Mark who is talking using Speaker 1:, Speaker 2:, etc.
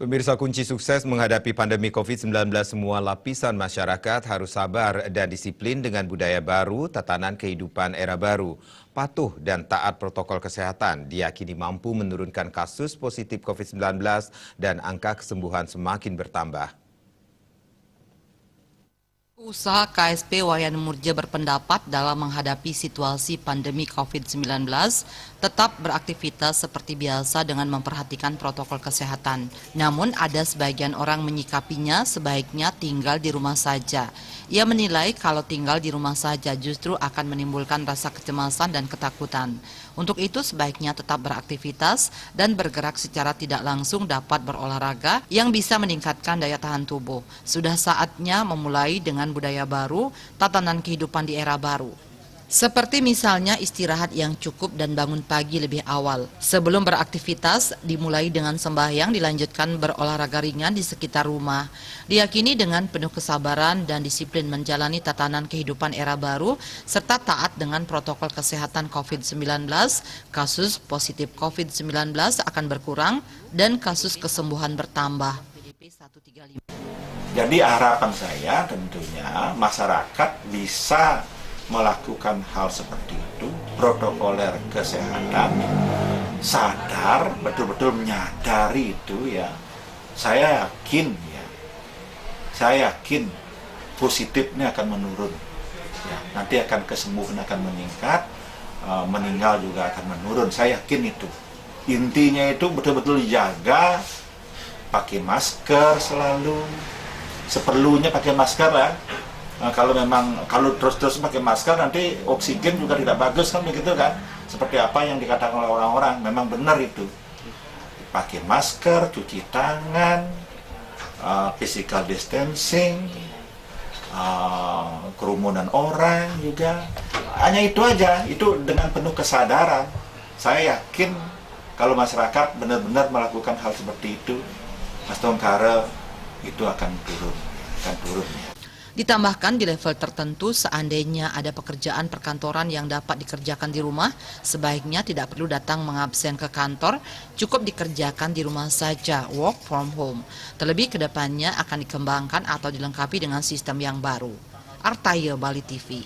Speaker 1: Pemirsa, kunci sukses menghadapi pandemi COVID-19, semua lapisan masyarakat harus sabar dan disiplin dengan budaya baru, tatanan kehidupan era baru. Patuh dan taat protokol kesehatan diyakini mampu menurunkan kasus positif COVID-19 dan angka kesembuhan semakin bertambah.
Speaker 2: Usaha KSP Wayan Murja berpendapat dalam menghadapi situasi pandemi COVID-19 tetap beraktivitas seperti biasa dengan memperhatikan protokol kesehatan. Namun ada sebagian orang menyikapinya sebaiknya tinggal di rumah saja. Ia menilai kalau tinggal di rumah saja justru akan menimbulkan rasa kecemasan dan ketakutan. Untuk itu sebaiknya tetap beraktivitas dan bergerak secara tidak langsung dapat berolahraga yang bisa meningkatkan daya tahan tubuh. Sudah saatnya memulai dengan budaya baru, tatanan kehidupan di era baru. Seperti misalnya istirahat yang cukup dan bangun pagi lebih awal. Sebelum beraktivitas, dimulai dengan sembahyang, dilanjutkan berolahraga ringan di sekitar rumah. Diyakini dengan penuh kesabaran dan disiplin menjalani tatanan kehidupan era baru, serta taat dengan protokol kesehatan COVID-19, kasus positif COVID-19 akan berkurang dan kasus kesembuhan bertambah.
Speaker 3: Jadi harapan saya tentunya masyarakat bisa melakukan hal seperti itu, protokoler kesehatan, sadar, betul-betul menyadari itu ya. Saya yakin positifnya akan menurun. Ya, nanti akan kesembuhan akan meningkat, meninggal juga akan menurun. Saya yakin itu. Intinya itu betul-betul dijaga, pakai masker selalu, seperlunya pakai masker lah. Kalau terus pakai masker nanti oksigen juga tidak bagus kan begitu kan, seperti apa yang dikatakan oleh orang-orang. Memang benar itu, pakai masker, cuci tangan, physical distancing, kerumunan orang juga, hanya itu aja. Itu dengan penuh kesadaran. Saya yakin kalau masyarakat benar-benar melakukan hal seperti itu, Mas Tongkara, itu akan turun ya.
Speaker 2: Ditambahkan di level tertentu seandainya ada pekerjaan perkantoran yang dapat dikerjakan di rumah, sebaiknya tidak perlu datang mengabsen ke kantor, cukup dikerjakan di rumah saja, work from home. Terlebih kedepannya akan dikembangkan atau dilengkapi dengan sistem yang baru. Artaya, Bali TV.